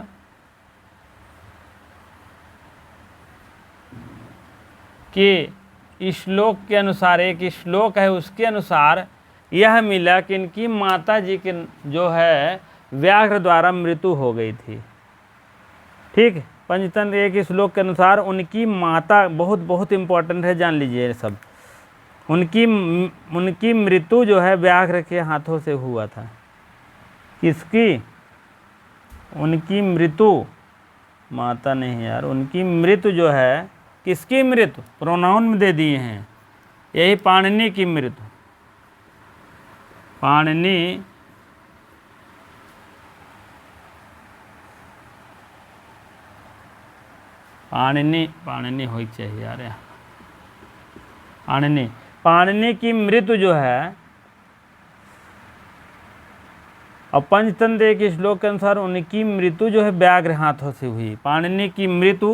के श्लोक के अनुसार, एक श्लोक है उसके अनुसार यह मिला कि इनकी माता जी के जो है व्याघ्र द्वारा मृत्यु हो गई थी। ठीक है। पंचतंत्र एक श्लोक के अनुसार उनकी माता, बहुत बहुत इम्पोर्टेंट है, जान लीजिए सब। उनकी मृत्यु जो है व्याघ्र के हाथों से हुआ था। किसकी? उनकी मृत्यु, माता नहीं यार, उनकी मृत्यु जो है, किसकी मृत्यु? प्रोनाउन में दे दिए हैं, यही पाणिनि की मृत्यु। पाणिनि, पाणिनि, पाणिनि होनी चाहिए यार, पाणिनि, पाणिनि की मृत्यु जो है, और पंचतंत्र एक श्लोक के अनुसार उनकी मृत्यु जो है व्याघ्र हाथों से हुई। पाणिनि की मृत्यु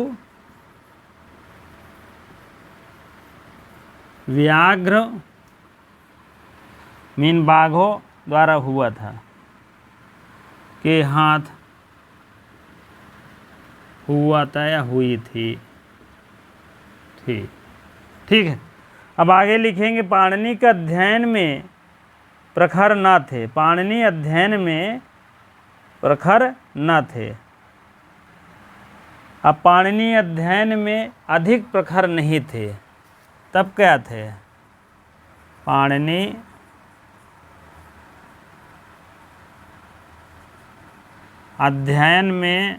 व्याघ्र मीन बाघों द्वारा हुआ था, के हाथ हुआ था या हुई थी। ठीक है। अब आगे लिखेंगे, पाणिनि के अध्ययन में प्रखर न थे। पाणिनि अध्ययन में प्रखर न थे। अब पाणिनि अध्ययन में अधिक प्रखर नहीं थे, तब क्या थे? पाणिनि अध्ययन में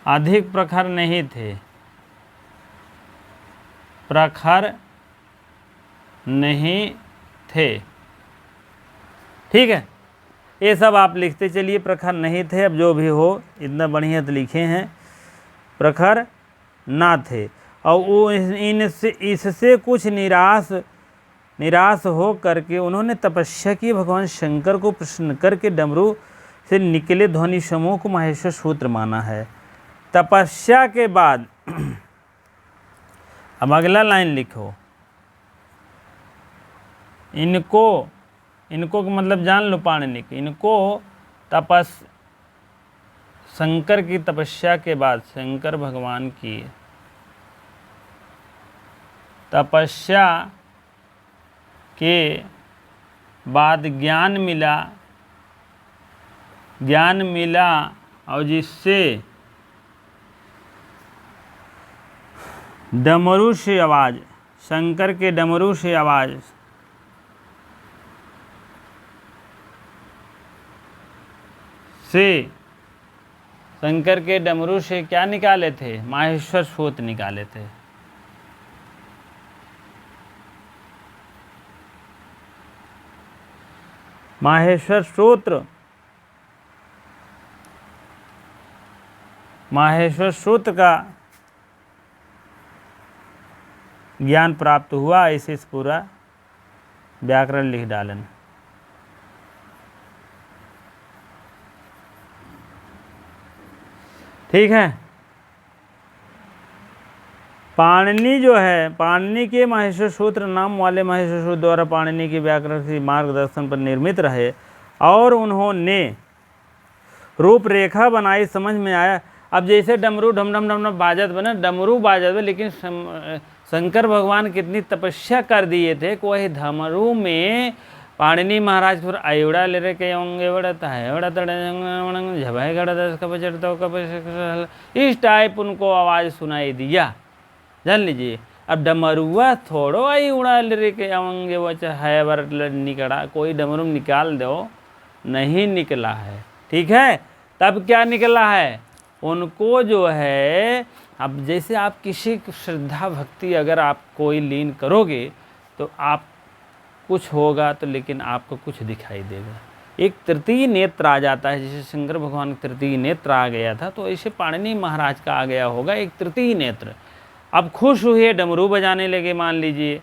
अधिक प्रखर नहीं थे, प्रखर नहीं थे। ठीक है। ये सब आप लिखते चलिए, प्रखर नहीं थे। अब जो भी हो, इतना बढ़िया तो लिखे हैं, प्रखर ना थे। और वो इनसे इससे कुछ निराश हो करके उन्होंने तपस्या की, भगवान शंकर को प्रसन्न करके डमरू से निकले ध्वनि समूह को माहेश्वर सूत्र माना है। तपस्या के बाद अब अगला लाइन लिखो। इनको का मतलब जान लो पाणिनि के। इनको शंकर की तपस्या के बाद, शंकर भगवान की तपस्या के बाद ज्ञान मिला और जिससे डमरू से आवाज़, शंकर के डमरू से आवाज़ से, शंकर के डमरू से क्या निकाले थे? माहेश्वर सूत्र निकाले थे। माहेश्वर सूत्र माहेश्वर सूत्र का ज्ञान प्राप्त हुआ, ऐसे इस पूरा व्याकरण लिख डालन। ठीक है। पाणिनि जो है, पाणिनि के माहेश्वर सूत्र नाम वाले माहेश्वर सूत्र द्वारा पाणिनि के व्याकरण के मार्गदर्शन पर निर्मित रहे और उन्होंने रूपरेखा बनाई, समझ में आया। अब जैसे डमरू ढम ढम ढम ढम बाजत बने, डमरू बाजत बने, लेकिन शंकर भगवान कितनी तपस्या कर दिए थे, कोई डमरू में पाणिनि महाराज फिर आयुड़ा ले रहे के होंगे बड़ता है बड़ा तड़े झबाई गड़ा दस कप चढ़ता कप, इस टाइप उनको आवाज़ सुनाई दिया, जान लीजिए। अब डमरुआ थोड़ो आई उड़ा ले रहे के आवेंगे वो चाहे बर निकला, कोई डमरू निकाल दो, नहीं निकला है। ठीक है, तब क्या निकला है उनको जो है, अब जैसे आप किसी श्रद्धा भक्ति अगर आप कोई लीन करोगे तो आप कुछ होगा तो, लेकिन आपको कुछ दिखाई देगा। एक तृतीय नेत्र आ जाता है, जैसे शंकर भगवान का तृतीय नेत्र आ गया था, तो ऐसे पाणिनि महाराज का आ गया होगा एक तृतीय नेत्र। अब खुश हुए, डमरू बजाने लगे, मान लीजिए,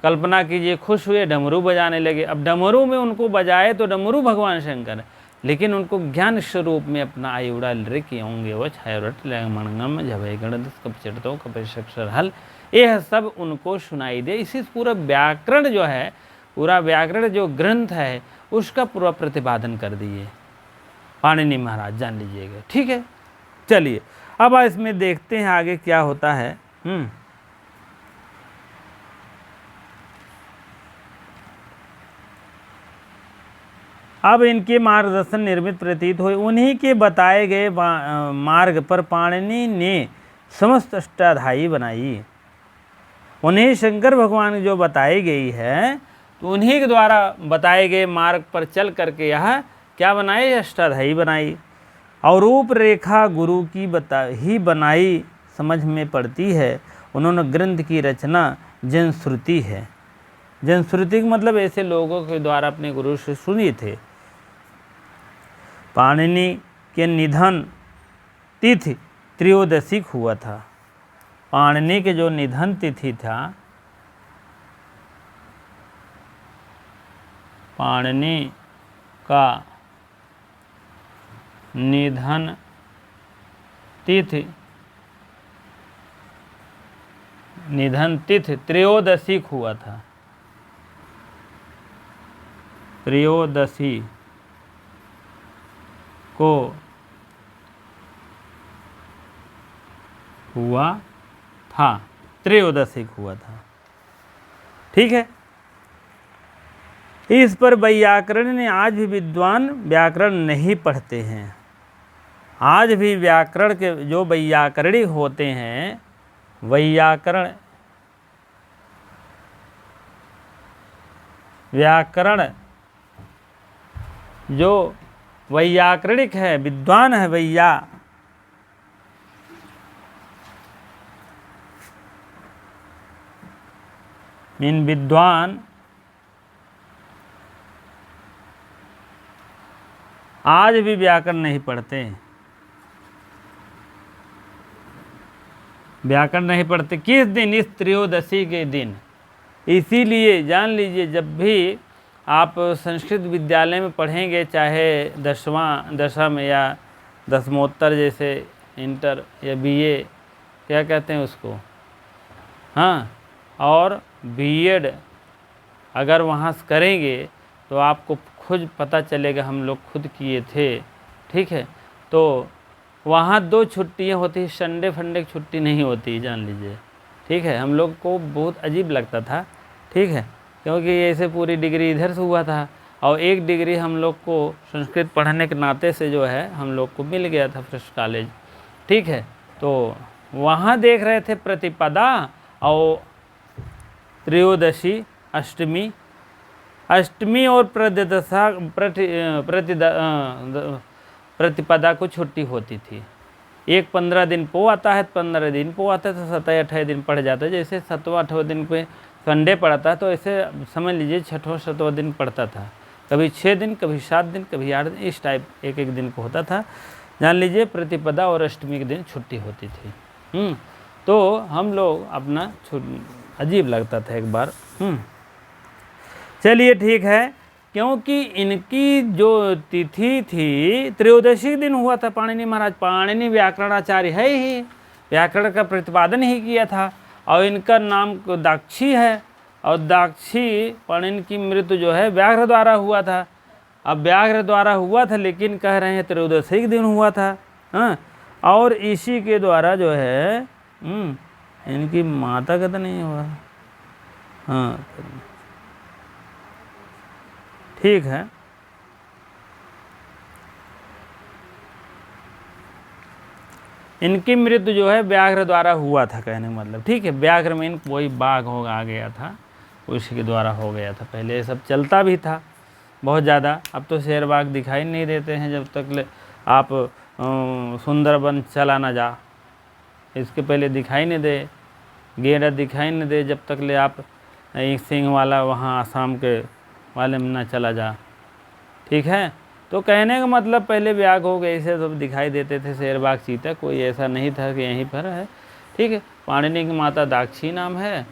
कल्पना कीजिए, खुश हुए, डमरू बजाने लगे। अब डमरू में उनको बजाए तो डमरू भगवान शंकर, लेकिन उनको ज्ञान स्वरूप में अपना आयुड़ा लिखे होंगे वो छायरट मणगम झबे गणदस कप चढ़तो कपेशर हल, यह सब उनको सुनाई दे। इसी पूरा व्याकरण जो है, पूरा व्याकरण जो ग्रंथ है उसका पूरा प्रतिपादन कर दिए पाणिनि महाराज, जान लीजिएगा। ठीक है, चलिए अब इसमें देखते हैं आगे क्या होता है। अब इनके मार्गदर्शन निर्मित प्रतीत हुए, उन्हीं के बताए गए मार्ग पर पाणिनि ने समस्त अष्टाध्यायी बनाई। उन्हें शंकर भगवान जो बताई गई है, तो उन्हीं के द्वारा बताए गए मार्ग पर चल करके यह क्या बनाई, अष्टाध्यायी बनाई। और रूपरेखा गुरु की ही बनाई, समझ में पड़ती है। उन्होंने ग्रंथ की रचना जनश्रुति है। जनश्रुति का मतलब ऐसे लोगों के द्वारा अपने गुरु से सुनी थे। पाणिनि के निधन तिथि त्रयोदशी हुआ था। पाणिनि के जो निधन तिथि था, पाणिनि का निधन तिथि त्रयोदशी हुआ था। त्रयोदशी को हुआ था, त्रयोदशी हुआ था। ठीक है, इस पर वैयाकरण ने, आज भी विद्वान व्याकरण नहीं पढ़ते हैं। आज भी व्याकरण के जो वैयाकरणी होते हैं, व्याकरण जो वैयाकरणिक है, विद्वान है, इन विद्वान आज भी व्याकरण नहीं पढ़ते, व्याकरण नहीं पढ़ते। किस दिन? इस त्रयोदशी के दिन। इसीलिए जान लीजिए, जब भी आप संस्कृत विद्यालय में पढ़ेंगे, चाहे दसम या दसमोत्तर, जैसे इंटर या बीए क्या कहते हैं उसको, हाँ, और बीएड अगर वहाँ से करेंगे तो आपको खुद पता चलेगा, हम लोग खुद किए थे। ठीक है, तो वहाँ 2 छुट्टियाँ होती हैं, संडे फंडे की छुट्टी नहीं होती, जान लीजिए। ठीक है, हम लोग को बहुत अजीब लगता था। ठीक है, क्योंकि ऐसे पूरी डिग्री इधर से हुआ था, और एक डिग्री हम लोग को संस्कृत पढ़ने के नाते से जो है हम लोग को मिल गया था फर्स्ट कॉलेज। ठीक है, तो वहाँ देख रहे थे प्रतिपदा और त्रयोदशी, अष्टमी और प्रतिपदा को छुट्टी होती थी। एक 15 दिन पो आता है, 15 दिन पो आता है, तो 27-28 दिन पढ़ जाता है। जैसे 7वां-8वां दिन पे संडे पढ़ता है, तो ऐसे समझ लीजिए 6वां-7वां दिन पढ़ता था। कभी 6 दिन, कभी 7 दिन, कभी 8 दिन, इस टाइप एक दिन को होता था। जान लीजिए प्रतिपदा और अष्टमी के दिन छुट्टी होती थी। तो हम लोग अपना अजीब लगता था एक बार। चलिए ठीक है, क्योंकि इनकी जो तिथि थी त्रयोदशी दिन हुआ था। पाणिनि महाराज, पाणिनि व्याकरणाचार्य है ही, व्याकरण का प्रतिपादन ही किया था, और इनका नाम दाक्षी है, और दाक्षी पाणिनि की मृत्यु जो है व्याघ्र द्वारा हुआ था। अब व्याघ्र द्वारा हुआ था, लेकिन कह रहे हैं त्रयोदशी के दिन हुआ था। हाँ, और इसी के द्वारा जो है इनकी माता का तो नहीं हुआ। हाँ ठीक है, इनकी मृत्यु जो है व्याघ्र द्वारा हुआ था, कहने का मतलब। ठीक है, व्याघ्र में कोई बाघ आ गया था, उसी के द्वारा हो गया था। पहले ये सब चलता भी था बहुत ज़्यादा, अब तो शेर बाघ दिखाई नहीं देते हैं। जब तक आप सुंदरबन चला ना जा, इसके पहले दिखाई नहीं दे, गेंडा दिखाई नहीं दे, जब तक ले आप एक सिंह वाला वहाँ आसाम के वाले में ना चला जा। ठीक है, तो कहने का मतलब पहले व्याघ्र हो गए, इसे सब दिखाई देते थे, शेर बाघ चीता, कोई ऐसा नहीं था कि यहीं पर है। ठीक है, पाणिनि की माता दाक्षी नाम है,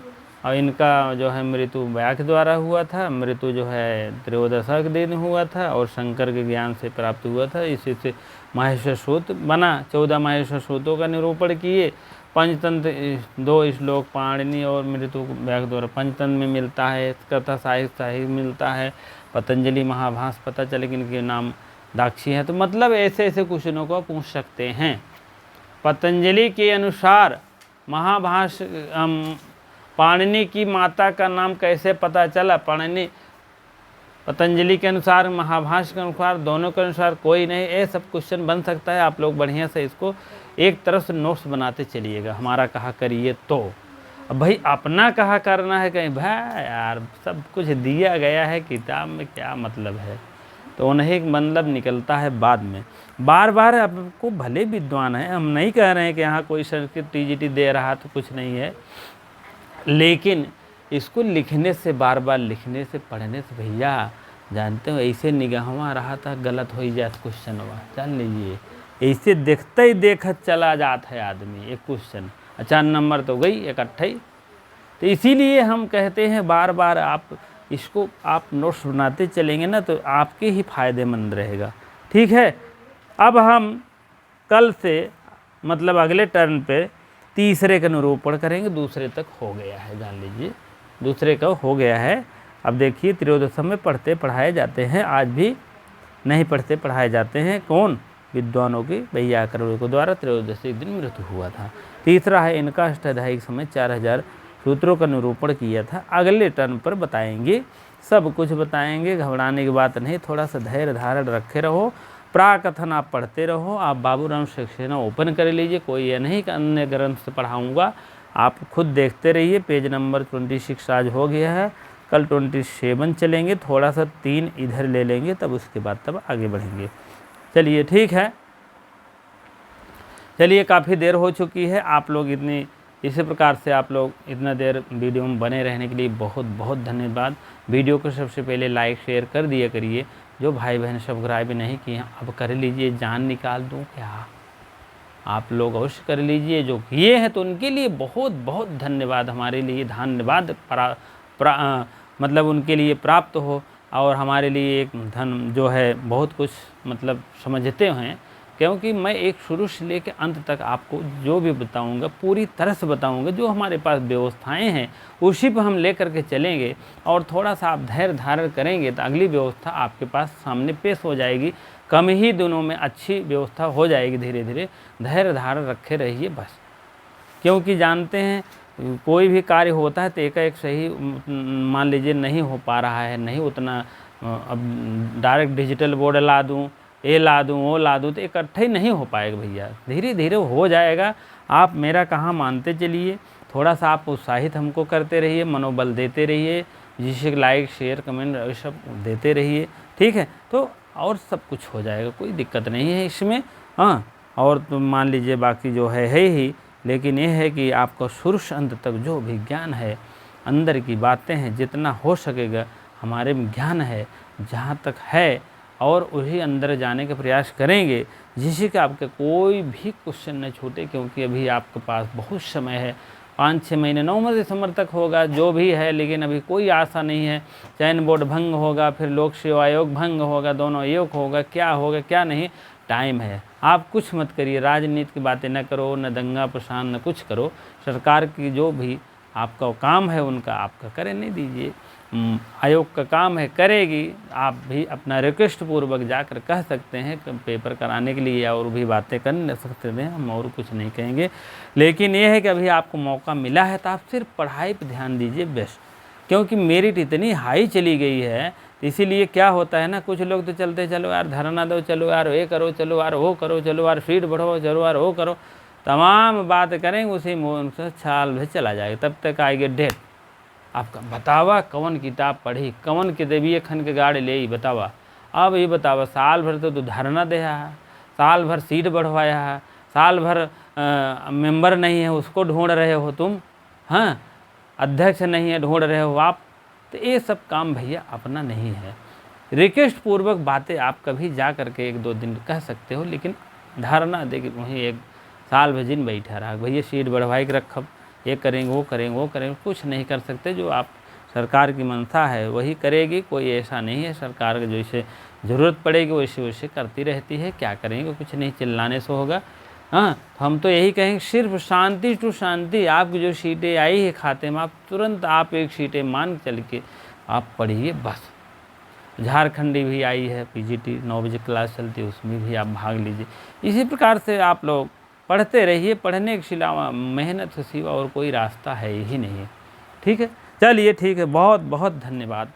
और इनका जो है मृत्यु व्याघ्र द्वारा हुआ था। मृत्यु जो है त्रयोदशा के दिन हुआ था, और शंकर के ज्ञान से प्राप्त हुआ था। इसी से माहेश्वर सूत बना। 14 माहेश्वर सूतों का निरूपण किए। पंचतंत्र 2 श्लोक पाणिनि और मृत्यु व्याघ्र द्वारा पंचतंत्र में मिलता है, कथा साहित्य मिलता है। पतंजलि महाभाष्य पता चले कि इनके नाम दाक्षी है। तो मतलब ऐसे ऐसे क्वेश्चनों को पूछ सकते हैं। पतंजलि के अनुसार महाभाष्य पाणिनि की माता का नाम कैसे पता चला? पतंजलि के अनुसार, महाभाष्य के अनुसार, दोनों के अनुसार कोई नहीं। ये सब क्वेश्चन बन सकता है। आप लोग बढ़िया से इसको एक तरफ से नोट्स बनाते चलिएगा, हमारा कहा करिए तो। अब भाई अपना कहा करना है कहीं, भाई यार सब कुछ दिया गया है किताब में, क्या मतलब है? तो उन्हें एक मतलब निकलता है बाद में। बार बार आपको भले विद्वान है, हम नहीं कह रहे हैं कि यहाँ कोई संस्कृत टीजीटी दे रहा तो कुछ नहीं है, लेकिन इसको लिखने से, बार बार लिखने से, पढ़ने से भैया जानते हो ऐसे निगाहवा रहा था, गलत हो ही जाता क्वेश्चन हुआ। जान लीजिए, ऐसे देखते ही देखत चला जाता है आदमी। एक क्वेश्चन 4 नंबर तो गई इकट्ठे ही। तो इसीलिए हम कहते हैं बार बार आप इसको आप नोट्स बनाते चलेंगे ना, तो आपके ही फायदेमंद रहेगा। ठीक है, अब हम कल से मतलब अगले टर्न पे तीसरे का निरूपण करेंगे। दूसरे तक हो गया है, जान लीजिए दूसरे का हो गया है। अब देखिए त्रयोदशम में पढ़ते पढ़ाए जाते हैं, आज भी नहीं पढ़ते पढ़ाए जाते हैं। कौन? विद्वानों की व्याकरणों के द्वारा त्रयोदशी दिन मृत्यु हुआ था। तीसरा है इनका अष्टाध्यायी समय 4000 सूत्रों का निरूपण किया था। अगले टर्न पर बताएंगे, सब कुछ बताएंगे, घबराने की बात नहीं। थोड़ा सा धैर्य धारण रखे रहो, प्राकथन आप पढ़ते रहो। आप बाबूराम सक्सेना ओपन कर लीजिए, कोई ये नहीं कि अन्य ग्रंथ से पढ़ाऊँगा, आप खुद देखते रहिए। पेज नंबर 26 आज हो गया है, कल 27 चलेंगे। थोड़ा सा 3 इधर ले लेंगे, तब उसके बाद तब आगे बढ़ेंगे। चलिए ठीक है, चलिए काफ़ी देर हो चुकी है। आप लोग इसी प्रकार से आप लोग इतना देर वीडियो में बने रहने के लिए बहुत बहुत धन्यवाद। वीडियो को सबसे पहले लाइक शेयर कर दिया करिए। जो भाई बहन सब्सक्राइब नहीं किए हैं अब कर लीजिए, जान निकाल दूँ क्या? आप लोग अवश्य कर लीजिए। जो किए हैं तो उनके लिए बहुत बहुत धन्यवाद। हमारे लिए धन्यवाद मतलब उनके लिए प्राप्त हो, और हमारे लिए एक धन जो है बहुत कुछ मतलब समझते हैं। क्योंकि मैं एक शुरू से लेकर अंत तक आपको जो भी बताऊंगा पूरी तरह से बताऊंगा। जो हमारे पास व्यवस्थाएं हैं उसी पर हम लेकर के चलेंगे, और थोड़ा सा आप धैर्य धारण करेंगे तो अगली व्यवस्था आपके पास सामने पेश हो जाएगी। कम ही दिनों में अच्छी व्यवस्था हो जाएगी। धीरे धीरे धैर्य धारण रखे रहिए बस। क्योंकि जानते हैं कोई भी कार्य होता है तो एक सही मान लीजिए नहीं हो पा रहा है, नहीं उतना। अब डायरेक्ट डिजिटल बोर्ड ला दूँ, ये ला दूँ, वो ला दूँ, तो इकट्ठे ही नहीं हो पाएगा भैया। धीरे धीरे हो जाएगा। आप मेरा कहाँ मानते चलिए, थोड़ा सा आप उत्साहित हमको करते रहिए, मनोबल देते रहिए, जिससे लाइक शेयर कमेंट ये सब देते रहिए। ठीक है, तो और सब कुछ हो जाएगा, कोई दिक्कत नहीं है इसमें। हाँ, और तो मान लीजिए बाकी जो है ही, लेकिन ये है कि आपको शुरू से अंत तक जो भी ज्ञान है, अंदर की बातें हैं, जितना हो सकेगा हमारे में ज्ञान है जहाँ तक है, और वही अंदर जाने का प्रयास करेंगे जिससे कि आपके कोई भी क्वेश्चन न छूटे, क्योंकि अभी आपके पास बहुत समय है, 5-6 महीने, नवंबर दिसंबर तक होगा जो भी है, लेकिन अभी कोई आशा नहीं है। चयन बोर्ड भंग होगा, फिर लोक सेवा आयोग भंग होगा, दोनों आयोग होगा, क्या होगा क्या नहीं, टाइम है। आप कुछ मत करिए, राजनीति की बातें न करो, न दंगा प्रशांत, न कुछ करो। सरकार की जो भी आपका काम है उनका आपका करे नहीं दीजिए। आयोग का काम है करेगी, आप भी अपना रिक्वेस्ट पूर्वक जाकर कह सकते हैं पेपर कराने के लिए, और भी बातें कर सकते हैं, हम और कुछ नहीं कहेंगे। लेकिन ये है कि अभी आपको मौका मिला है तो आप सिर्फ पढ़ाई पर ध्यान दीजिए बेस्ट, क्योंकि मेरिट इतनी हाई चली गई है। तो इसीलिए क्या होता है ना, कुछ लोग तो चलते चलो यार धरना दो, चलो यार ये करो, चलो यार वो करो, चलो यार सीट बढ़ो, चलो यार वो करो, तमाम बात करेंगे, उसी में साल भर चला जाएगा, तब तक आएगी डेट। आपका बतावा कौन किताब पढ़ी, कौन किताबी खन के गाड़ी ले बतावा। अब ये बतावा साल भर तो धरना दे है, साल भर सीट बढ़वाया है, साल भर मेंबर नहीं है उसको ढूंढ रहे हो तुम, हाँ अध्यक्ष नहीं है ढूंढ रहे हो आप। तो ये सब काम भैया अपना नहीं है। रिक्वेस्ट पूर्वक बातें आप कभी जा करके 1-2 दिन कह सकते हो, लेकिन धारणा दे कि वहीं एक साल भजिन बैठा रहा भैया सीट बढ़वाई के रखब, ये करेंगे वो करेंगे वो करेंगे, कुछ नहीं कर सकते। जो आप सरकार की मंशा है वही करेगी, कोई ऐसा नहीं है। सरकार को जैसे ज़रूरत पड़ेगी वैसे वैसे करती रहती है, क्या करेंगे, कुछ नहीं, चिल्लाने से होगा। हाँ तो हम तो यही कहेंगे सिर्फ शांति टू शांति। आपकी जो सीटें आई है खाते में, आप तुरंत आप एक सीटें मान चल के आप पढ़िए बस। झारखंडी भी आई है, पीजीटी 9 बजे क्लास चलती है, उसमें भी आप भाग लीजिए। इसी प्रकार से आप लोग पढ़ते रहिए, पढ़ने के सिवा मेहनत के सिवा और कोई रास्ता है ही नहीं है। ठीक है, चलिए ठीक है, बहुत बहुत धन्यवाद।